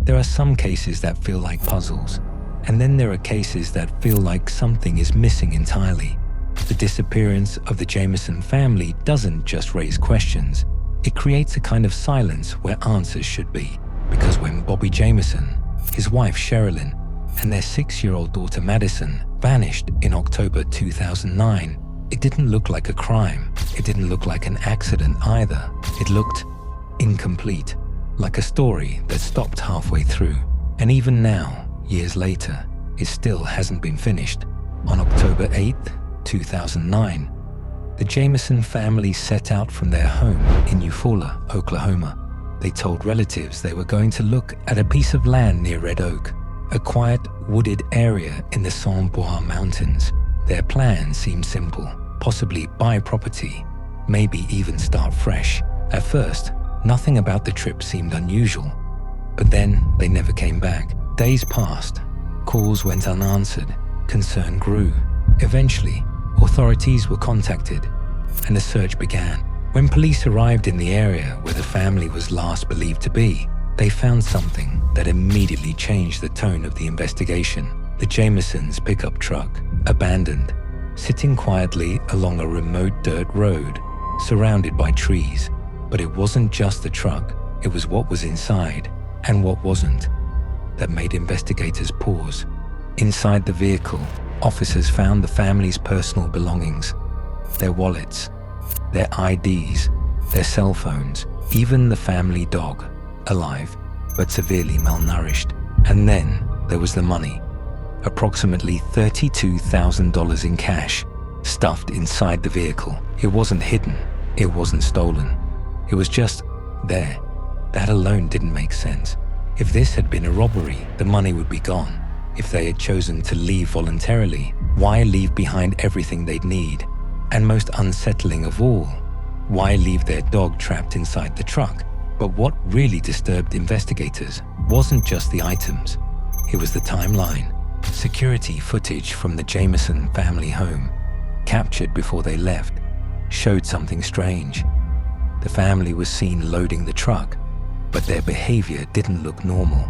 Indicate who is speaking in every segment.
Speaker 1: There are some cases that feel like puzzles, and then there are cases that feel like something is missing entirely. The disappearance of the Jameson family doesn't just raise questions, it creates a kind of silence where answers should be. Because when Bobby Jameson, his wife Sherilyn, and their 6-year-old daughter Madison vanished in October 2009, it didn't look like a crime. It didn't look like an accident either. It looked incomplete, like a story that stopped halfway through. And even now, years later, it still hasn't been finished. On October 8th, 2009, the Jameson family set out from their home in Eufaula, Oklahoma. They told relatives they were going to look at a piece of land near Red Oak, a quiet, wooded area in the Saint Bois Mountains. Their plan seemed simple: possibly buy property, maybe even start fresh. At first, nothing about the trip seemed unusual, but then they never came back. Days passed, calls went unanswered, concern grew. Eventually, authorities were contacted, and a search began. When police arrived in the area where the family was last believed to be, they found something that immediately changed the tone of the investigation. The Jamesons' pickup truck, abandoned, sitting quietly along a remote dirt road, surrounded by trees. But it wasn't just the truck, it was what was inside, and what wasn't, that made investigators pause. Inside the vehicle, officers found the family's personal belongings, their wallets, their IDs, their cell phones, even the family dog, alive, but severely malnourished. And then there was the money, approximately $32,000 in cash, stuffed inside the vehicle. It wasn't hidden, it wasn't stolen. It was just there. That alone didn't make sense. If this had been a robbery, the money would be gone. If they had chosen to leave voluntarily, why leave behind everything they'd need? And most unsettling of all, why leave their dog trapped inside the truck? But what really disturbed investigators wasn't just the items, it was the timeline. Security footage from the Jameson family home, captured before they left, showed something strange. The family was seen loading the truck, but their behavior didn't look normal.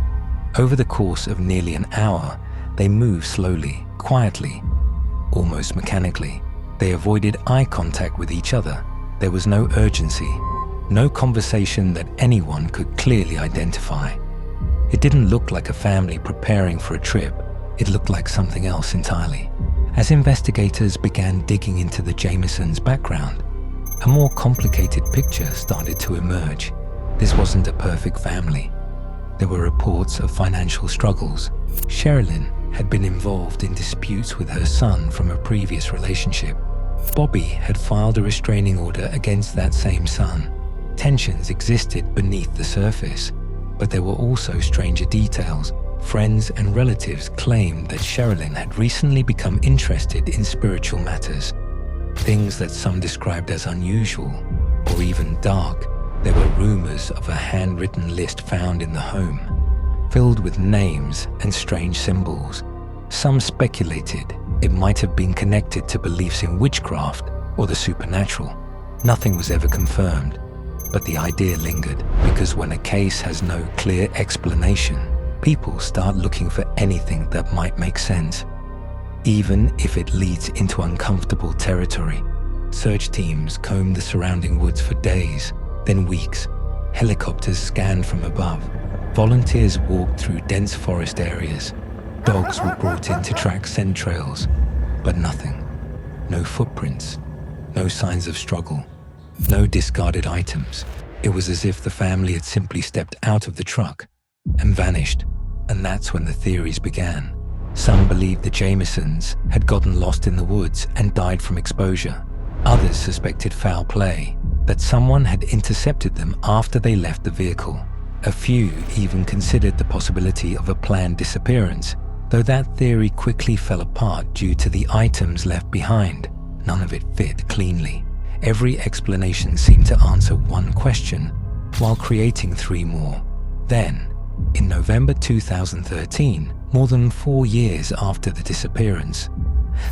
Speaker 1: Over the course of nearly an hour, they moved slowly, quietly, almost mechanically. They avoided eye contact with each other. There was no urgency, no conversation that anyone could clearly identify. It didn't look like a family preparing for a trip. It looked like something else entirely. As investigators began digging into the Jamesons' background, a more complicated picture started to emerge. This wasn't a perfect family. There were reports of financial struggles. Sherilyn had been involved in disputes with her son from a previous relationship. Bobby had filed a restraining order against that same son. Tensions existed beneath the surface, but there were also stranger details. Friends and relatives claimed that Sherilyn had recently become interested in spiritual matters, things that some described as unusual or even dark. There were rumors of a handwritten list found in the home, filled with names and strange symbols. Some speculated it might have been connected to beliefs in witchcraft or the supernatural. Nothing was ever confirmed, but the idea lingered, because when a case has no clear explanation, people start looking for anything that might make sense, even if it leads into uncomfortable territory. Search teams combed the surrounding woods for days, then weeks. Helicopters scanned from above. Volunteers walked through dense forest areas. Dogs were brought in to track scent trails, but nothing. No footprints, no signs of struggle, no discarded items. It was as if the family had simply stepped out of the truck and vanished. And that's when the theories began. Some believed the Jamesons had gotten lost in the woods and died from exposure. Others suspected foul play, that someone had intercepted them after they left the vehicle. A few even considered the possibility of a planned disappearance, though that theory quickly fell apart due to the items left behind. None of it fit cleanly. Every explanation seemed to answer one question, while creating 3 more. Then, in November 2013, more than 4 years after the disappearance,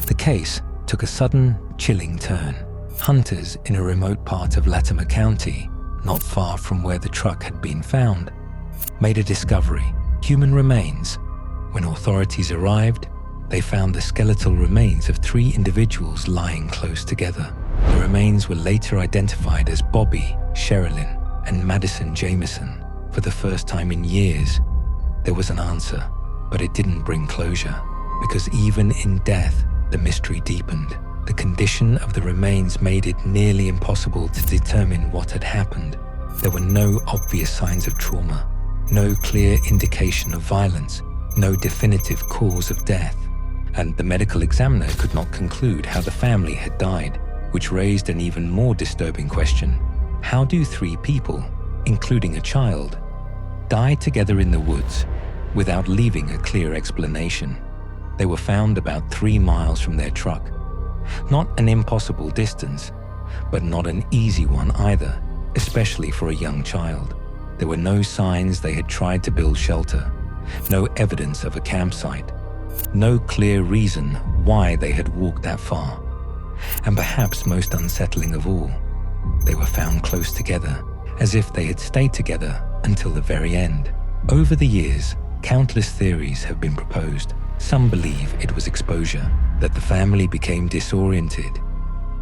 Speaker 1: the case took a sudden, chilling turn. Hunters in a remote part of Latimer County, not far from where the truck had been found, made a discovery. Human remains. When authorities arrived, they found the skeletal remains of 3 individuals lying close together. The remains were later identified as Bobby, Sherilyn, and Madison Jameson. For the first time in years, there was an answer, but it didn't bring closure, because even in death, the mystery deepened. The condition of the remains made it nearly impossible to determine what had happened. There were no obvious signs of trauma, no clear indication of violence, no definitive cause of death, and the medical examiner could not conclude how the family had died, which raised an even more disturbing question. How do 3 people, including a child, die together in the woods without leaving a clear explanation? They were found about 3 miles from their truck. Not an impossible distance, but not an easy one either, especially for a young child. There were no signs they had tried to build shelter, no evidence of a campsite, no clear reason why they had walked that far. And perhaps most unsettling of all, they were found close together, as if they had stayed together until the very end. Over the years, countless theories have been proposed. Some believe it was exposure, that the family became disoriented,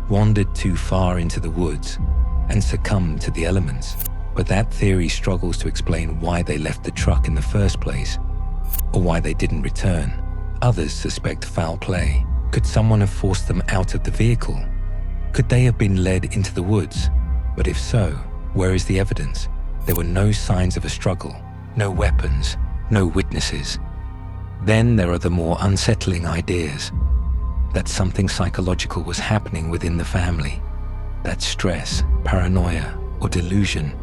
Speaker 1: wandered too far into the woods, and succumbed to the elements. But that theory struggles to explain why they left the truck in the first place, or why they didn't return. Others suspect foul play. Could someone have forced them out of the vehicle? Could they have been led into the woods? But if so, where is the evidence? There were no signs of a struggle, no weapons, no witnesses. Then there are the more unsettling ideas that something psychological was happening within the family, that stress, paranoia, or delusion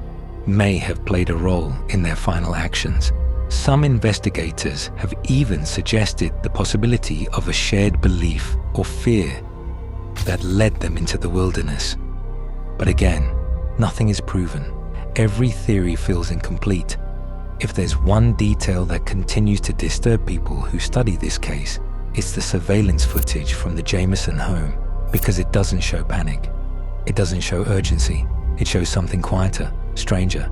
Speaker 1: may have played a role in their final actions. Some investigators have even suggested the possibility of a shared belief or fear that led them into the wilderness. But again, nothing is proven. Every theory feels incomplete. If there's one detail that continues to disturb people who study this case, it's the surveillance footage from the Jameson home, because it doesn't show panic. It doesn't show urgency. It shows something quieter, stranger.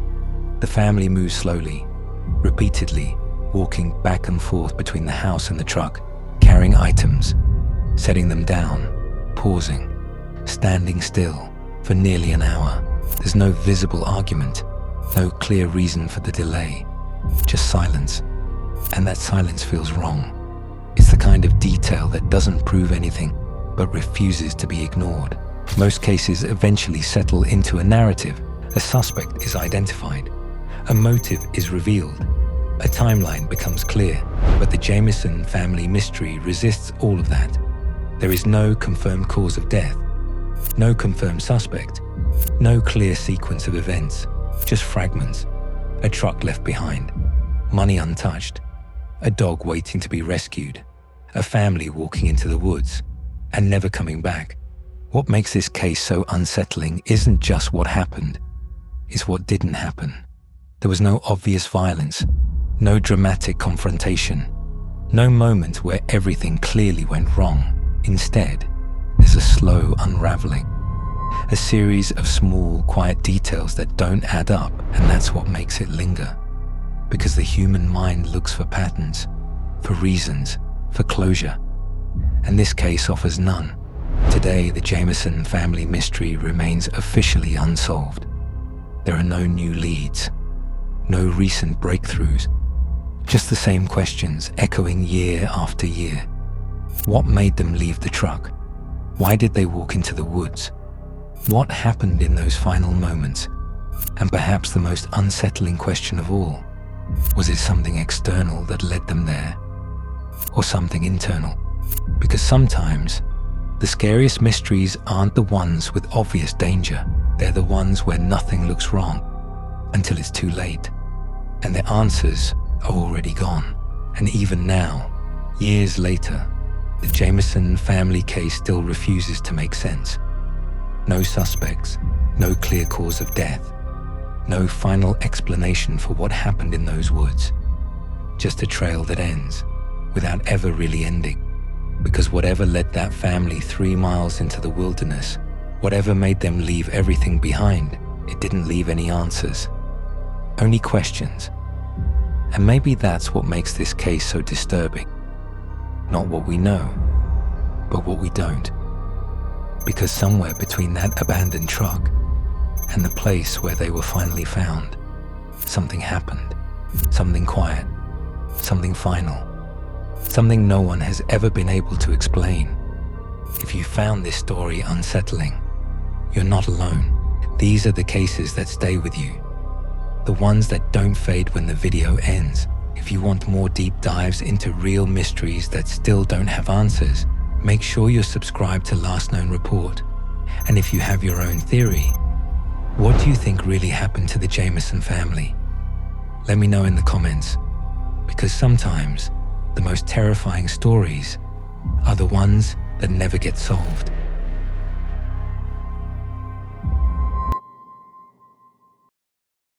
Speaker 1: The family moves slowly, repeatedly, walking back and forth between the house and the truck, carrying items, setting them down, pausing, standing still for nearly an hour. There's no visible argument, no clear reason for the delay, just silence. And that silence feels wrong. It's the kind of detail that doesn't prove anything, but refuses to be ignored. Most cases eventually settle into a narrative. A suspect is identified. A motive is revealed. A timeline becomes clear. But the Jameson family mystery resists all of that. There is no confirmed cause of death, no confirmed suspect, no clear sequence of events, just fragments. A truck left behind, money untouched, a dog waiting to be rescued, a family walking into the woods and never coming back. What makes this case so unsettling isn't just what happened, it's what didn't happen. There was no obvious violence, no dramatic confrontation, no moment where everything clearly went wrong. Instead, there's a slow unraveling, a series of small, quiet details that don't add up, and that's what makes it linger. Because the human mind looks for patterns, for reasons, for closure. And this case offers none. Today, the Jameson family mystery remains officially unsolved. There are no new leads, no recent breakthroughs, just the same questions echoing year after year. What made them leave the truck? Why did they walk into the woods? What happened in those final moments? And perhaps the most unsettling question of all, was it something external that led them there? Or something internal? Because sometimes, the scariest mysteries aren't the ones with obvious danger. They're the ones where nothing looks wrong until it's too late, and the answers are already gone. And even now, years later, the Jameson family case still refuses to make sense. No suspects, no clear cause of death, no final explanation for what happened in those woods. Just a trail that ends without ever really ending. Because whatever led that family 3 miles into the wilderness, whatever made them leave everything behind, it didn't leave any answers. Only questions. And maybe that's what makes this case so disturbing. Not what we know, but what we don't. Because somewhere between that abandoned truck and the place where they were finally found, something happened. Something quiet. Something final. Something no one has ever been able to explain. If you found this story unsettling, you're not alone. These are the cases that stay with you. The ones that don't fade when the video ends. If you want more deep dives into real mysteries that still don't have answers, make sure you're subscribed to Last Known Report. And if you have your own theory, what do you think really happened to the Jameson family? Let me know in the comments, because sometimes the most terrifying stories are the ones that never get solved.